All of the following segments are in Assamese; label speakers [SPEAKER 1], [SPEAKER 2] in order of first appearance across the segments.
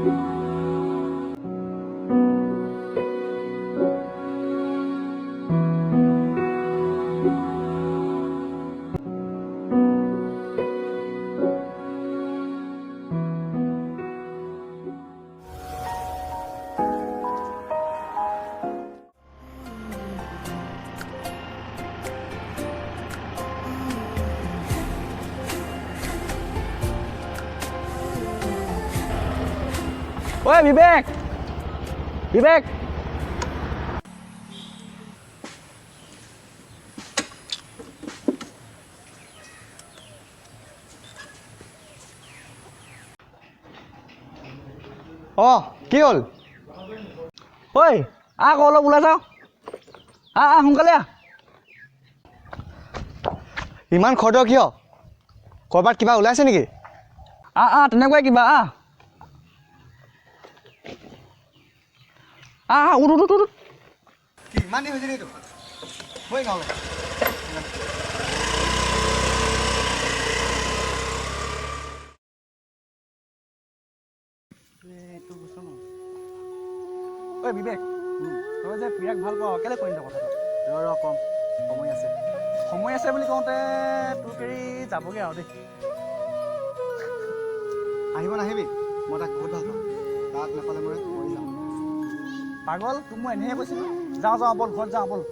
[SPEAKER 1] ঐ বিবেক বিবেক
[SPEAKER 2] কি হ'ল
[SPEAKER 1] ঐ আকৌ অলপ ওলাই যাওঁ সোনকালে
[SPEAKER 2] ইমান খৰধৰ কিয় ক'ৰবাত কিবা ওলাইছে নেকি
[SPEAKER 1] তেনেকুৱাই কিবা উঠ
[SPEAKER 2] কি ইমান দেৰি হৈছে এইটো মই গাঁৱলৈ
[SPEAKER 1] ঐ বিবেক তই যে প্ৰিয়াক ভাল পাৱ কেলৈ কৰিম কথাটো
[SPEAKER 2] ৰ কম
[SPEAKER 1] সময় আছে বুলি কওঁতে তোৰ কেৰি যাবগৈ আৰু দেই
[SPEAKER 2] আহিব নাহিবি মই তাক বহুত ভাল পাওঁ তাক নাপালে মই মৰি যাম
[SPEAKER 1] পাগল তোক মই এনেহে কৈছিলোঁ যাওঁ ব'ল ঘৰত যাওঁ ব'ল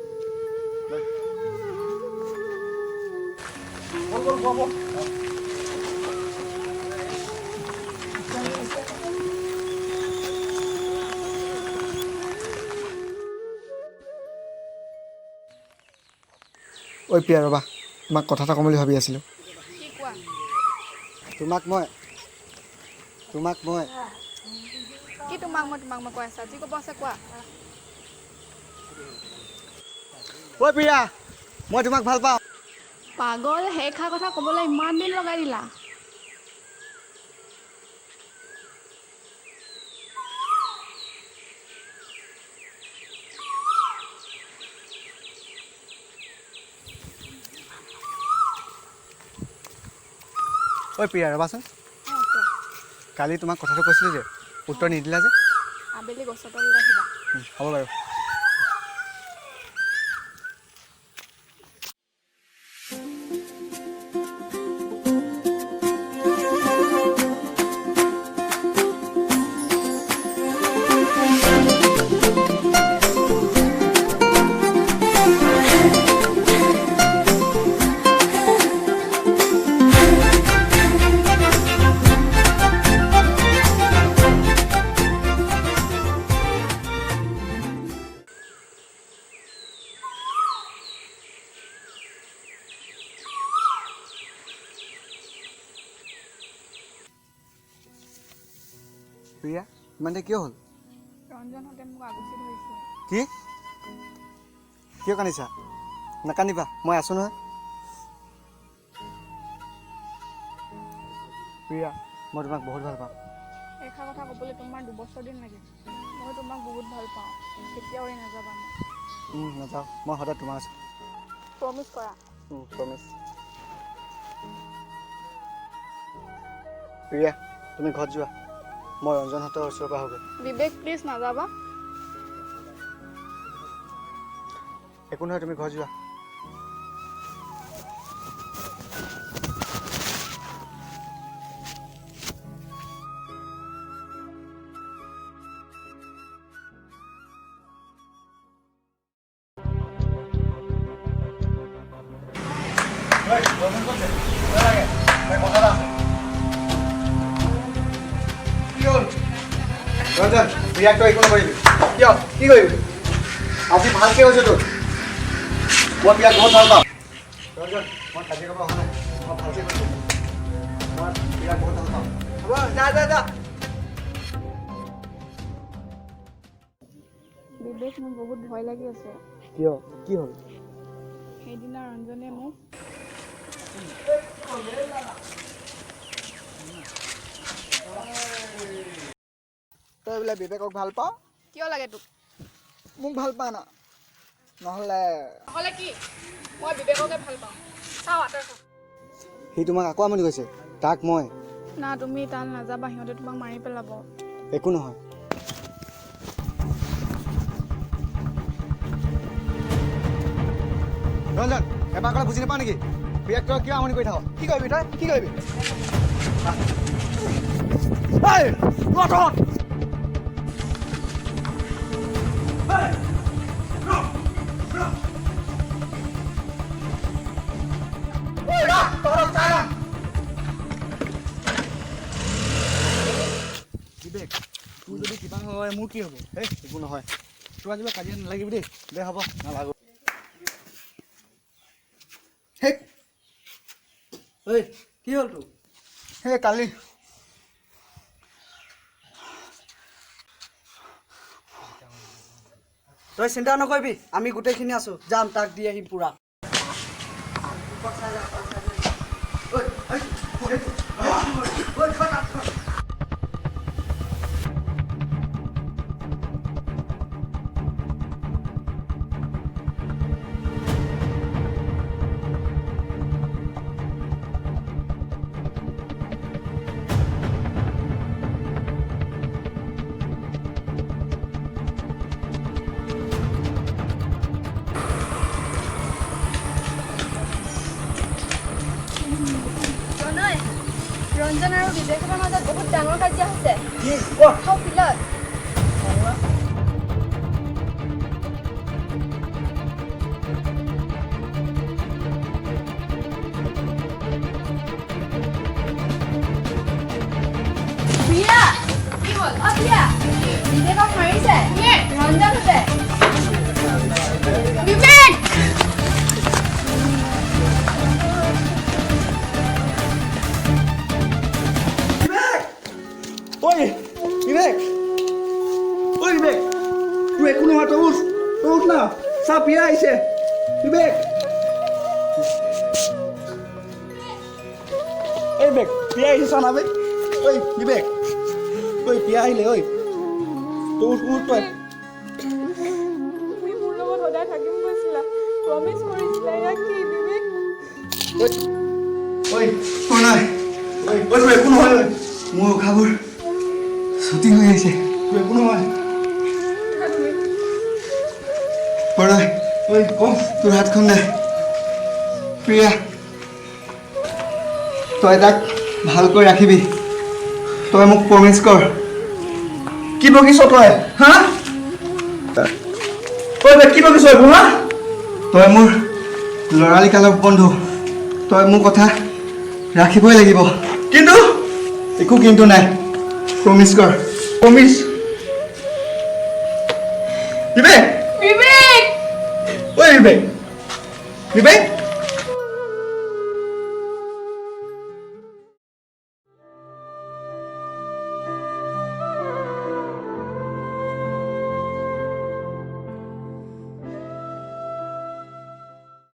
[SPEAKER 2] ঐ প্ৰিয়া ৰ'বা তোমাক কথা এটা ক'ম বুলি ভাবি আছিলোঁ
[SPEAKER 3] কি কোৱা
[SPEAKER 2] তোমাক মই
[SPEAKER 3] কি তোমাক মই কৈ আছা যি ক'ব আছে কোৱা
[SPEAKER 2] ঐ প্ৰিয়া মই তোমাক ভাল পাওঁ
[SPEAKER 3] পাগল সেইষাৰ কথা ক'বলৈ ইমান দিন লগাই দিলা
[SPEAKER 2] ঐ প্ৰিয়া ৰ'বাচোন কালি তোমাক কথাটো কৈছিলোঁ যে উত্তৰ নিদিলা যে
[SPEAKER 3] আবেলি গছৰ তললৈ আহিবা
[SPEAKER 2] হ'ব বাৰু প্ৰিয়া ইমান দেৰি কিয় হ'ল
[SPEAKER 3] ৰঞ্জনহঁতে মোক আগুচি ধৰিছে
[SPEAKER 2] কি কিয় কান্দিছা নাকান্দিবা মই আছোঁ নহয় প্ৰিয়া মই তোমাক বহুত ভাল পাওঁ
[SPEAKER 3] এইষাৰ কথা ক'বলৈ তোমাৰ 2 বছৰ দিন লাগে মই তোমাক বহুত ভাল পাওঁ কেতিয়াও এৰি নাযাবা মোক
[SPEAKER 2] নাযাওঁ মই সদায় তোমাৰ আছোঁ
[SPEAKER 3] প্ৰমিছ কৰা
[SPEAKER 2] প্ৰমিছ প্ৰিয়া তুমি ঘৰত যোৱা মই ৰঞ্জনহঁতৰ ওচৰৰ পৰা আহোঁগৈ
[SPEAKER 3] বিবেক প্লিজ নাযাবা
[SPEAKER 2] একো নহয় তুমি ঘৰত যোৱা ৰঞ্জন প্ৰিয়াক তই একো নকৰিবি কিয় কি কৰিবি আজি ভালকৈ হৈছে তোৰ মই প্ৰিয়াক বহুত ভাল পাওঁ ৰঞ্জন মই কাজিয়া কৰিব অহা নাই মই ভালকৈ কৈছোঁ মই প্ৰিয়াক বহুত ভাল পাওঁ হ'ব যা
[SPEAKER 3] বিবেক মোৰ বহুত ভয় লাগি আছে
[SPEAKER 2] কিয় কি হ'ল
[SPEAKER 3] সেইদিনা ৰঞ্জনে মোক
[SPEAKER 2] তই বোলে বিবেকক ভাল পাওঁ
[SPEAKER 3] কিয় লাগে তোক
[SPEAKER 2] মোক ভাল পা না নহ'লে
[SPEAKER 3] কি মই বিবেককে ভাল পাওঁ চাওঁ আঁতৰ
[SPEAKER 2] সি তোমাক আকৌ আমনি কৰিছে তাক মই
[SPEAKER 3] না তুমি তাল নাযাবা সিহঁতে তোমাক মাৰি পেলাব
[SPEAKER 2] একো নহয়। ৰঞ্জন এবাৰ ক'লে বুজি নাপাওঁ নেকি? বিৰাট তই কিয় আমনি কৰি থাক? কি কৰিবি তই? কি কৰিবি? বিবেক তোৰ যদি কিবা হয় মোৰ কি হ'ব? এই একো নহয়, তোৰ আজি কাজিয়া নালাগিবি দেই। দে হ'ব, নালাগো। সেই কি হ'ল তোৰ? সেই কালি
[SPEAKER 4] তই চিন্তা নকৰিবি, আমি গোটেইখিনি আছো, যাম তাক দি আহিম পুৰা।
[SPEAKER 3] ৰঞ্জন আৰু বিবেকৰ মাজত বহুত ডাঙৰ কাজিয়া হৈছে। ফিল্ডত বিবেকক মাৰিছে ৰঞ্জনহঁতে। বিবেক
[SPEAKER 2] ঐ বিবেক, ঐ বিবেক, তোৰ একো নহয়, তই উঠ না, চা পিয়া আহিছে। বিবেক, এই বিবেক পিয়া আহিছে, চা না বে। ঐ বিবেক, ঐ পিয়া আহিলে, ঐ তই উঠ তই।
[SPEAKER 3] তুমি মোৰ লগত সদায় থাকিম কৈছিলা, প্ৰমিছ কৰিছিলা, ইয়াক কি বিবেক?
[SPEAKER 2] ঐ শুন নাই, ঐ তোৰ একো নহয়, মোৰ উশাহবোৰ ছুটি হৈ আহিছে, তোৰ একো নহয়। প্ৰণয়, ঐ কম তোৰ হাতখন দে। প্ৰিয়া, তই তাক ভালকৈ ৰাখিবি, তই মোক প্ৰমিছ কৰ। কি বকিছ তই? হা তই কি বকিছ এইবোৰ? হা তই মোৰ ল'ৰালি কালৰ বন্ধু, তই মোৰ কথা ৰাখিবই লাগিব। কিন্তু একো কিন্তু নাই, প্ৰমিছ কৰ, প্ৰমিছ। বিবেক,
[SPEAKER 3] বিবেক
[SPEAKER 2] ঐ বিবেক, বিবেক